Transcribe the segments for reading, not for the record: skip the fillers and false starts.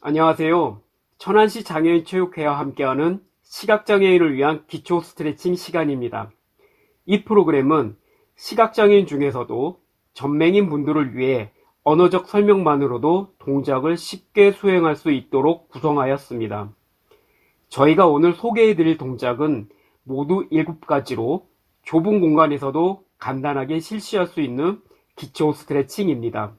안녕하세요. 천안시 장애인체육회와 함께하는 시각장애인을 위한 기초 스트레칭 시간입니다. 이 프로그램은 시각장애인 중에서도 전맹인 분들을 위해 언어적 설명만으로도 동작을 쉽게 수행할 수 있도록 구성하였습니다. 저희가 오늘 소개해드릴 동작은 모두 7가지로 좁은 공간에서도 간단하게 실시할 수 있는 기초 스트레칭입니다.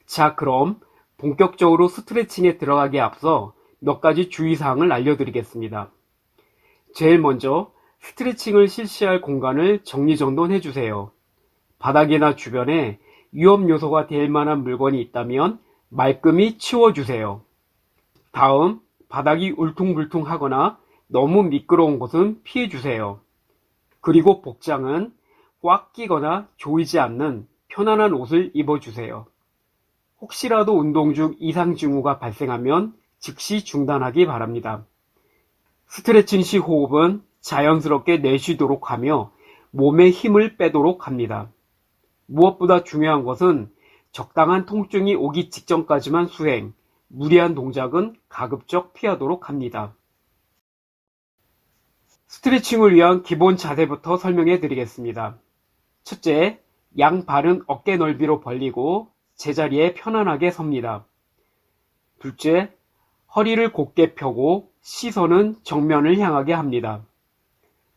자, 그럼 본격적으로 스트레칭에 들어가기에 앞서 몇 가지 주의사항을 알려드리겠습니다. 제일 먼저 스트레칭을 실시할 공간을 정리정돈해 주세요. 바닥이나 주변에 위험 요소가 될 만한 물건이 있다면 말끔히 치워주세요. 다음, 바닥이 울퉁불퉁하거나 너무 미끄러운 곳은 피해주세요. 그리고 복장은 꽉 끼거나 조이지 않는 편안한 옷을 입어주세요. 혹시라도 운동 중 이상 징후가 발생하면 즉시 중단하기 바랍니다. 스트레칭 시 호흡은 자연스럽게 내쉬도록 하며 몸에 힘을 빼도록 합니다. 무엇보다 중요한 것은 적당한 통증이 오기 직전까지만 수행, 무리한 동작은 가급적 피하도록 합니다. 스트레칭을 위한 기본 자세부터 설명해 드리겠습니다. 첫째, 양발은 어깨 넓이로 벌리고 제자리에 편안하게 섭니다. 둘째, 허리를 곧게 펴고 시선은 정면을 향하게 합니다.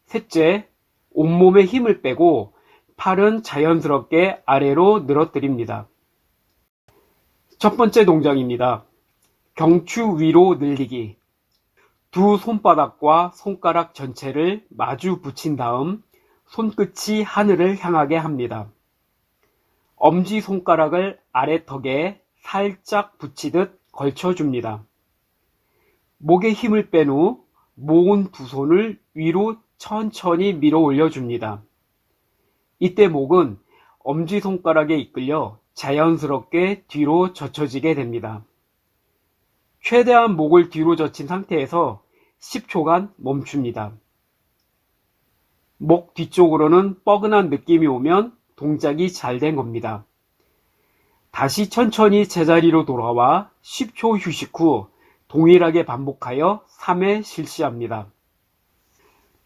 셋째, 온몸에 힘을 빼고 팔은 자연스럽게 아래로 늘어뜨립니다. 첫 번째 동작입니다. 경추 위로 늘리기. 두 손바닥과 손가락 전체를 마주 붙인 다음 손끝이 하늘을 향하게 합니다. 엄지손가락을 아래턱에 살짝 붙이듯 걸쳐줍니다. 목에 힘을 뺀 후 모은 두 손을 위로 천천히 밀어 올려줍니다. 이때 목은 엄지손가락에 이끌려 자연스럽게 뒤로 젖혀지게 됩니다. 최대한 목을 뒤로 젖힌 상태에서 10초간 멈춥니다. 목 뒤쪽으로는 뻐근한 느낌이 오면 동작이 잘 된 겁니다. 다시 천천히 제자리로 돌아와 10초 휴식 후 동일하게 반복하여 3회 실시합니다.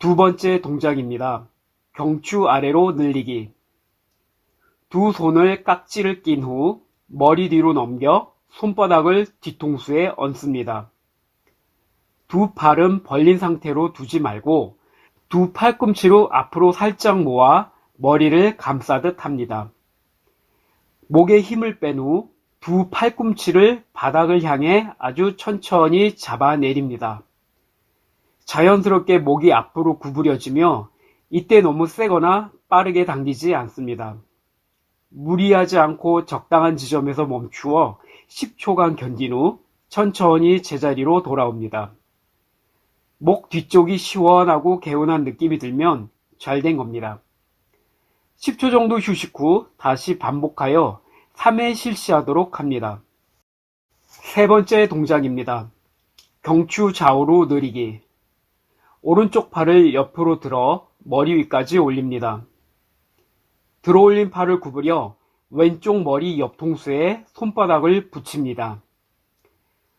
두 번째 동작입니다. 경추 아래로 늘리기. 두 손을 깍지를 낀 후 머리 뒤로 넘겨 손바닥을 뒤통수에 얹습니다. 두 팔은 벌린 상태로 두지 말고 두 팔꿈치로 앞으로 살짝 모아 머리를 감싸듯 합니다. 목에 힘을 뺀 후 두 팔꿈치를 바닥을 향해 아주 천천히 잡아내립니다. 자연스럽게 목이 앞으로 구부려지며 이때 너무 세거나 빠르게 당기지 않습니다. 무리하지 않고 적당한 지점에서 멈추어 10초간 견딘 후 천천히 제자리로 돌아옵니다. 목 뒤쪽이 시원하고 개운한 느낌이 들면 잘 된 겁니다. 10초 정도 휴식 후 다시 반복하여 3회 실시하도록 합니다. 세 번째 동작입니다. 경추 좌우로 늘리기. 오른쪽 팔을 옆으로 들어 머리 위까지 올립니다. 들어 올린 팔을 구부려 왼쪽 머리 옆통수에 손바닥을 붙입니다.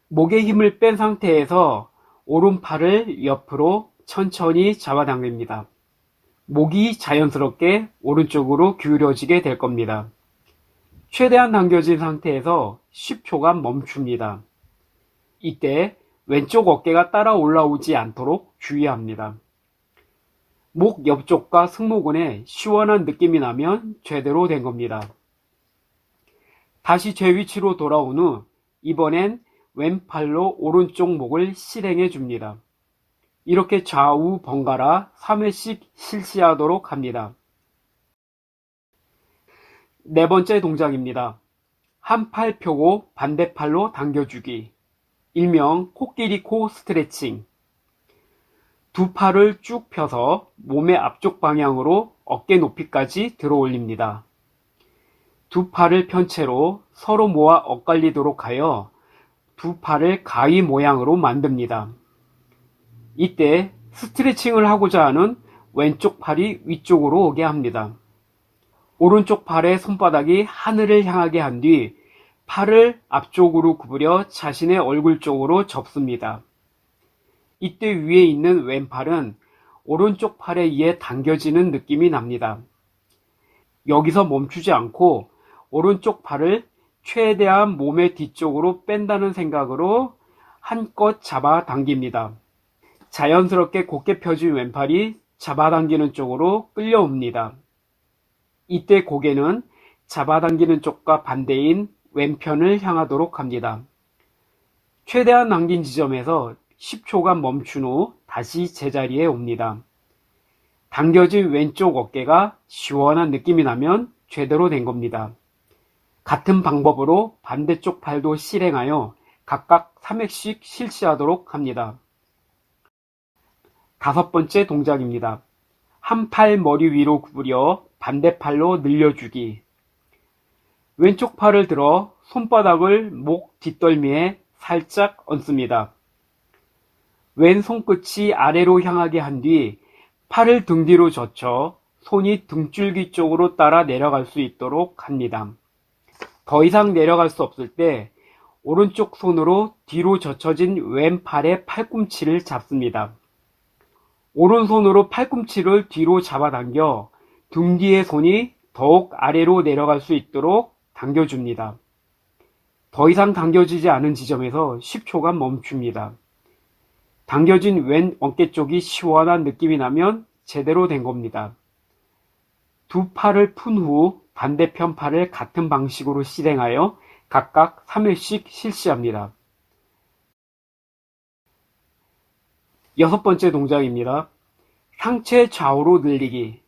목에 힘을 뺀 상태에서 오른팔을 옆으로 천천히 잡아당깁니다. 목이 자연스럽게 오른쪽으로 기울어지게 될 겁니다. 최대한 당겨진 상태에서 10초간 멈춥니다. 이때 왼쪽 어깨가 따라 올라오지 않도록 주의합니다. 목 옆쪽과 승모근에 시원한 느낌이 나면 제대로 된 겁니다. 다시 제 위치로 돌아온 후 이번엔 왼팔로 오른쪽 목을 실행해 줍니다. 이렇게 좌우 번갈아 3회씩 실시하도록 합니다. 네 번째 동작입니다. 한 팔 펴고 반대팔로 당겨주기. 일명 코끼리 코 스트레칭. 두 팔을 쭉 펴서 몸의 앞쪽 방향으로 어깨 높이까지 들어 올립니다. 두 팔을 편 채로 서로 모아 엇갈리도록 하여 두 팔을 가위 모양으로 만듭니다. 이때 스트레칭을 하고자 하는 왼쪽 팔이 위쪽으로 오게 합니다. 오른쪽 팔의 손바닥이 하늘을 향하게 한 뒤 팔을 앞쪽으로 구부려 자신의 얼굴 쪽으로 접습니다. 이때 위에 있는 왼팔은 오른쪽 팔에 의해 당겨지는 느낌이 납니다. 여기서 멈추지 않고 오른쪽 팔을 최대한 몸의 뒤쪽으로 뺀다는 생각으로 한껏 잡아당깁니다. 자연스럽게 곧게 펴진 왼팔이 잡아당기는 쪽으로 끌려옵니다. 이때 고개는 잡아당기는 쪽과 반대인 왼편을 향하도록 합니다. 최대한 당긴 지점에서 10초간 멈춘 후 다시 제자리에 옵니다. 당겨진 왼쪽 어깨가 시원한 느낌이 나면 제대로 된 겁니다. 같은 방법으로 반대쪽 팔도 실행하여 각각 3회씩 실시하도록 합니다. 5번째 동작입니다. 한 팔 머리 위로 구부려 반대팔로 늘려주기. 왼쪽 팔을 들어 손바닥을 목 뒷덜미에 살짝 얹습니다. 왼 손끝이 아래로 향하게 한 뒤 팔을 등 뒤로 젖혀 손이 등줄기 쪽으로 따라 내려갈 수 있도록 합니다. 더 이상 내려갈 수 없을 때 오른쪽 손으로 뒤로 젖혀진 왼팔의 팔꿈치를 잡습니다. 오른손으로 팔꿈치를 뒤로 잡아당겨 등 뒤의 손이 더욱 아래로 내려갈 수 있도록 당겨줍니다. 더 이상 당겨지지 않은 지점에서 10초간 멈춥니다. 당겨진 왼 어깨 쪽이 시원한 느낌이 나면 제대로 된 겁니다. 두 팔을 푼 후 반대편 팔을 같은 방식으로 실행하여 각각 3회씩 실시합니다. 6번째 동작입니다. 상체 좌우로 늘리기.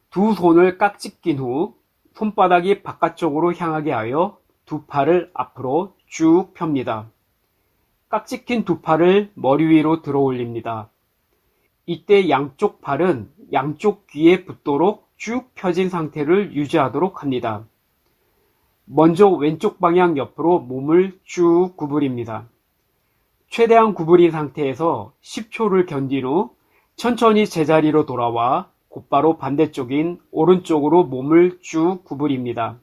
두 손을 깍지 낀 후 손바닥이 바깥쪽으로 향하게 하여 두 팔을 앞으로 쭉 펴니다. 깍지 낀 두 팔을 머리 위로 들어 올립니다. 이때 양쪽 팔은 양쪽 귀에 붙도록 쭉 펴진 상태를 유지하도록 합니다. 먼저 왼쪽 방향 옆으로 몸을 쭉 구부립니다. 최대한 구부린 상태에서 10초를 견딘 후 천천히 제자리로 돌아와 곧바로 반대쪽인 오른쪽으로 몸을 쭉 구부립니다.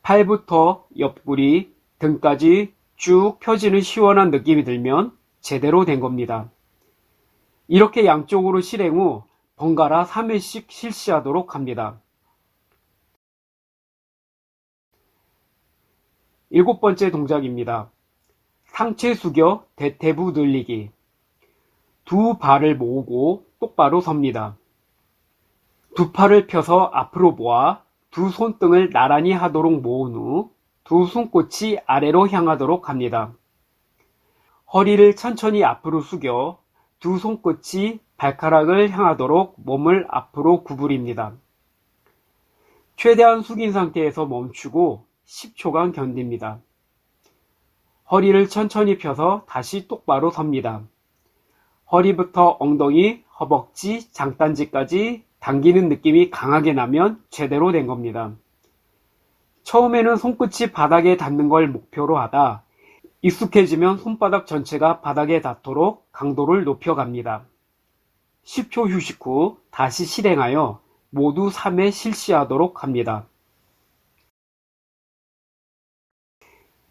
팔부터 옆구리, 등까지 쭉 펴지는 시원한 느낌이 들면 제대로 된 겁니다. 이렇게 양쪽으로 실행 후 번갈아 3회씩 실시하도록 합니다. 7번째 동작입니다. 상체 숙여 대퇴부 늘리기. 두 발을 모으고 똑바로 섭니다. 두 팔을 펴서 앞으로 모아 두 손등을 나란히 하도록 모은 후 두 손끝이 아래로 향하도록 합니다. 허리를 천천히 앞으로 숙여 두 손끝이 발가락을 향하도록 몸을 앞으로 구부립니다. 최대한 숙인 상태에서 멈추고 10초간 견딥니다. 허리를 천천히 펴서 다시 똑바로 섭니다. 허리부터 엉덩이, 허벅지, 장단지까지 당기는 느낌이 강하게 나면 제대로 된 겁니다. 처음에는 손끝이 바닥에 닿는 걸 목표로 하다 익숙해지면 손바닥 전체가 바닥에 닿도록 강도를 높여갑니다. 10초 휴식 후 다시 실행하여 모두 3회 실시하도록 합니다.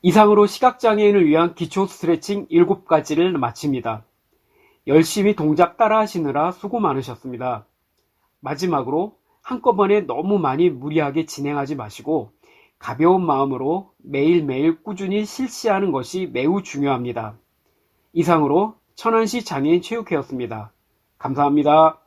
이상으로 시각장애인을 위한 기초 스트레칭 7가지를 마칩니다. 열심히 동작 따라 하시느라 수고 많으셨습니다. 마지막으로 한꺼번에 너무 많이 무리하게 진행하지 마시고 가벼운 마음으로 매일매일 꾸준히 실시하는 것이 매우 중요합니다. 이상으로 천안시 장애인 체육회였습니다. 감사합니다.